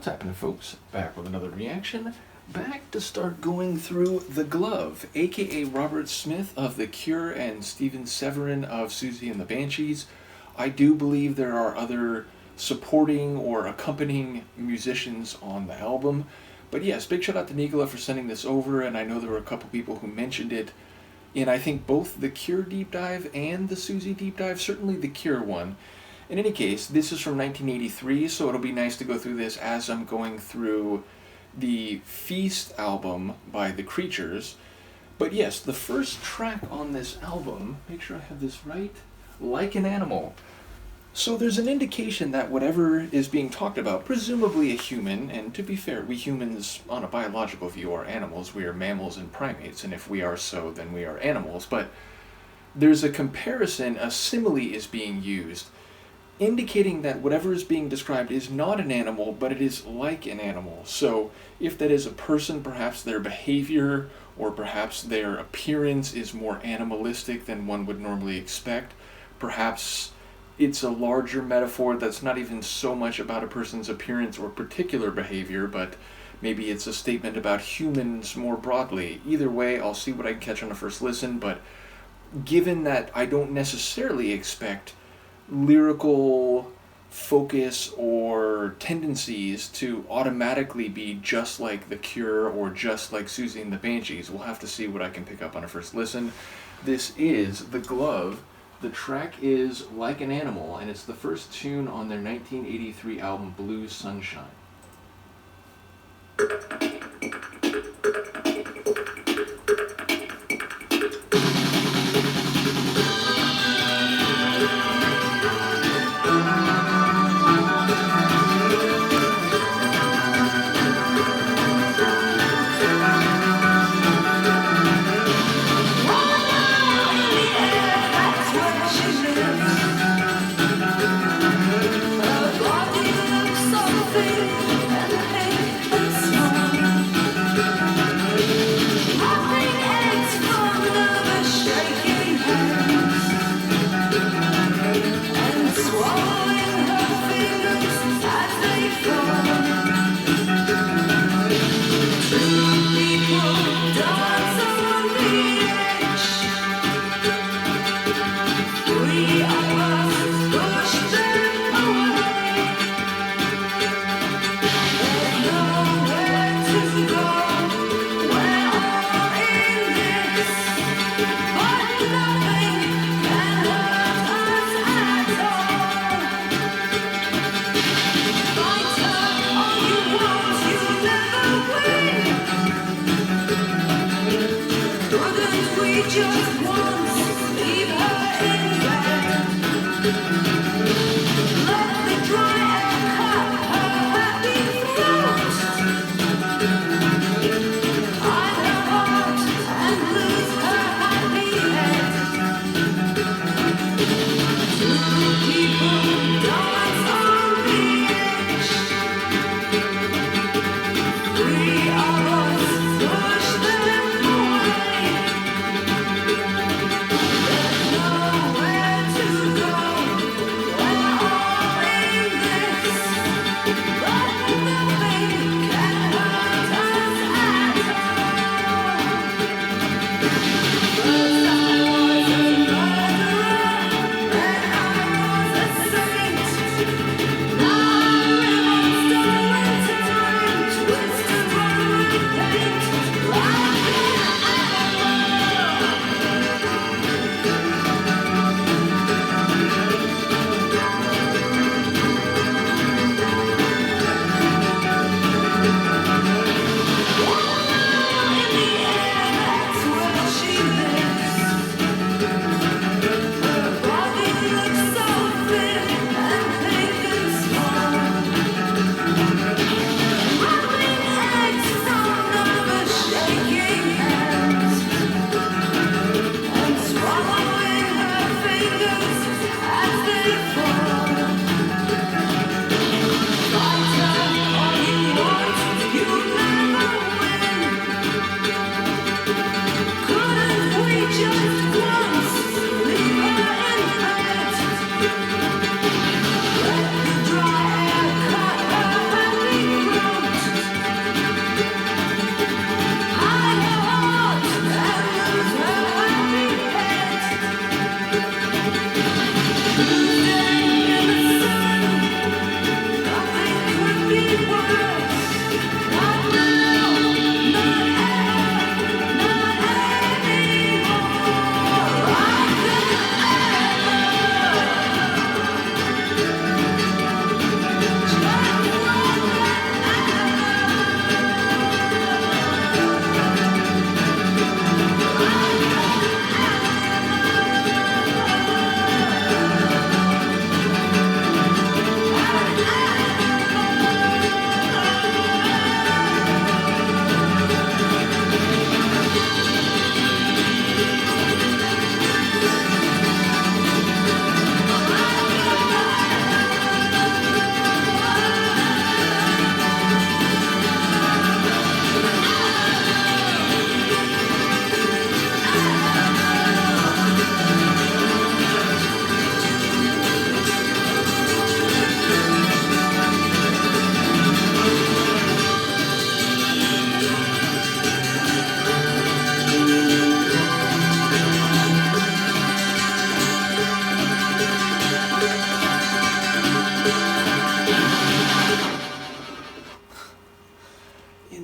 What's happening, folks? Back with another reaction. Back to start going through The Glove, aka Robert Smith of The Cure and Stephen Severin of Siouxsie and the Banshees. I do believe there are other supporting or accompanying musicians on the album. But yes, big shout out to Nikola for sending this over, and I know there were a couple people who mentioned it in, I think, both the Cure deep dive and the Siouxsie deep dive, certainly the Cure one. In any case, this is from 1983, so it'll be nice to go through this as I'm going through the Feast album by The Creatures. But yes, the first track on this album, make sure I have this right, Like an Animal. So there's an indication that whatever is being talked about, presumably a human, and to be fair, we humans, on a biological view, are animals. We are mammals and primates, and if we are so, then we are animals. But there's a comparison, a simile is being used, indicating that whatever is being described is not an animal, but it is like an animal. So if that is a person, perhaps their behavior or perhaps their appearance is more animalistic than one would normally expect. Perhaps it's a larger metaphor that's not even so much about a person's appearance or particular behavior, but maybe it's a statement about humans more broadly. Either way, I'll see what I can catch on the first listen, but given that I don't necessarily expect lyrical focus or tendencies to automatically be just like The Cure or just like Siouxsie and the Banshees, we'll have to see what I can pick up on a first listen. This is The Glove. The track is Like an Animal, and it's the first tune on their 1983 album Blue Sunshine.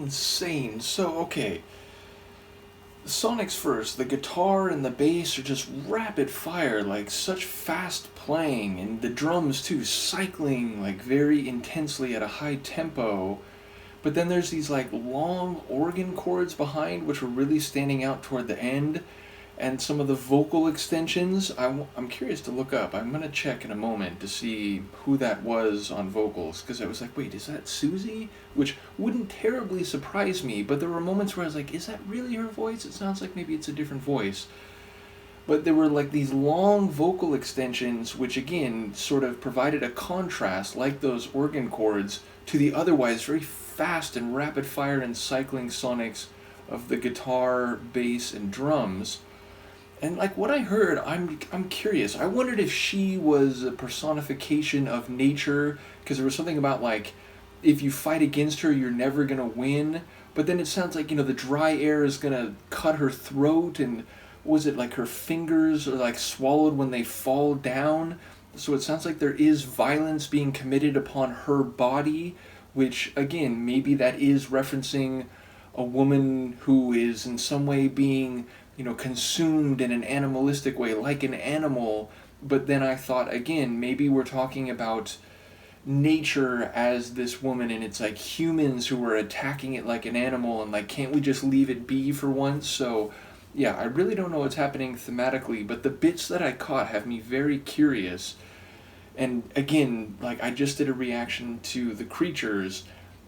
insane. So, okay. Sonic's first, the guitar and the bass are just rapid fire, like such fast playing, and the drums too, cycling like very intensely at a high tempo. But then there's these like long organ chords behind, which were really standing out toward the end, and some of the vocal extensions. I'm curious to look up. I'm gonna check in a moment to see who that was on vocals, because I was like, wait, is that Siouxsie? Which wouldn't terribly surprise me, but there were moments where I was like, is that really her voice? It sounds like maybe it's a different voice. But there were like these long vocal extensions, which again sort of provided a contrast, like those organ chords, to the otherwise very fast and rapid fire and cycling sonics of the guitar, bass, and drums. And like what I heard, I'm curious. I wondered if she was a personification of nature, because there was something about like, if you fight against her, you're never gonna win. But then it sounds like, the dry air is gonna cut her throat, and was it like her fingers are like swallowed when they fall down? So it sounds like there is violence being committed upon her body, which again, maybe that is referencing a woman who is in some way being consumed in an animalistic way, like an animal. But then I thought, again, maybe we're talking about nature as this woman, and it's like humans who are attacking it like an animal, and like, can't we just leave it be for once? So, yeah, I really don't know what's happening thematically, but the bits that I caught have me very curious. And again, like, I just did a reaction to The Creatures,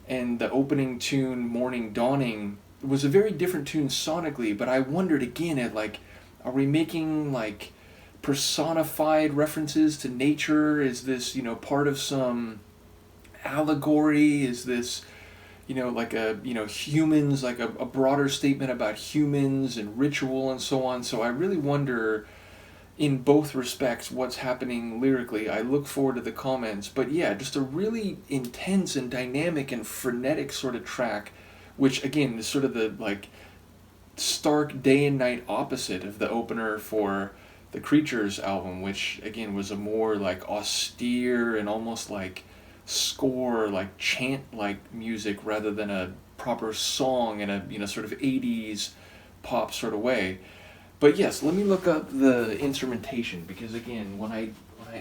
and the opening tune, Morning Dawning, was a very different tune sonically, but I wondered again at like, are we making like personified references to nature? Is this, part of some allegory? Is this, like a, humans, like a broader statement about humans and ritual and so on? So I really wonder in both respects what's happening lyrically. I look forward to the comments, but yeah, just a really intense and dynamic and frenetic sort of track, which again is sort of the like stark day and night opposite of the opener for the Creatures album, which again was a more like austere and almost like score, like chant like music rather than a proper song in a sort of 80s pop sort of way. But yes, let me look up the instrumentation, because again, when I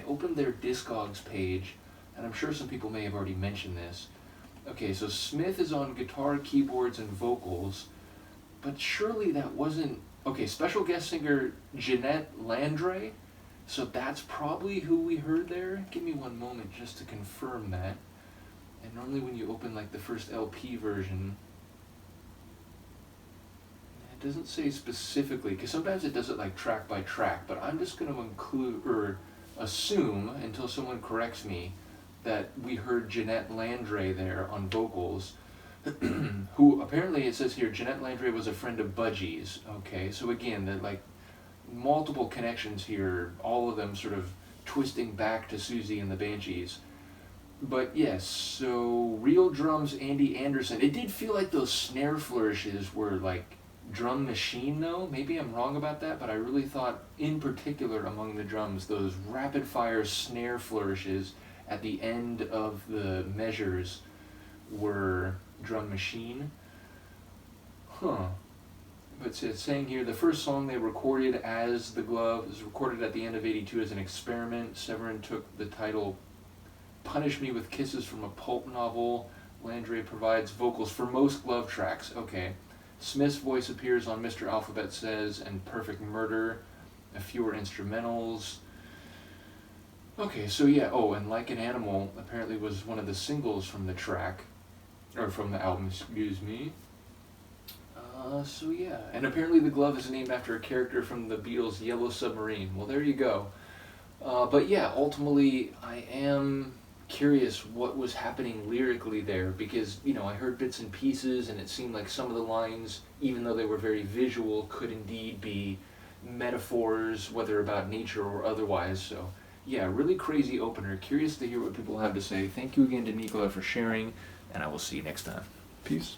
opened their Discogs page, and I'm sure some people may have already mentioned this. Okay, so Smith is on guitar, keyboards, and vocals, but surely that wasn't... Okay, special guest singer Jeanette Landray, so that's probably who we heard there. Give me one moment just to confirm that. And normally when you open like the first LP version, it doesn't say specifically, because sometimes it does it like track by track, but I'm just going to include, or assume, until someone corrects me, that we heard Jeanette Landray there on vocals, who apparently, it says here, Jeanette Landray was a friend of Budgie's. Okay, so again, the like multiple connections here, all of them sort of twisting back to Siouxsie and the Banshees. But yes, so real drums, Andy Anderson. It did feel like those snare flourishes were like drum machine though. Maybe I'm wrong about that, but I really thought in particular among the drums, those rapid fire snare flourishes at the end of the measures were drum machine. Huh. But it's saying here, the first song they recorded as The Glove was recorded at the end of '82 as an experiment. Severin took the title Punish Me with Kisses from a pulp novel. Landray provides vocals for most Glove tracks. Okay. Smith's voice appears on Mr. Alphabet Says and Perfect Murder. A fewer instrumentals. Okay, so yeah, and Like an Animal apparently was one of the singles from the track, or from the album, excuse me. So yeah, and apparently The Glove is named after a character from the Beatles' Yellow Submarine. Well, there you go. But yeah, ultimately, I am curious what was happening lyrically there, because, I heard bits and pieces, and it seemed like some of the lines, even though they were very visual, could indeed be metaphors, whether about nature or otherwise, so... Yeah, really crazy opener. Curious to hear what people have to say. Thank you again to Nikola for sharing, and I will see you next time. Peace.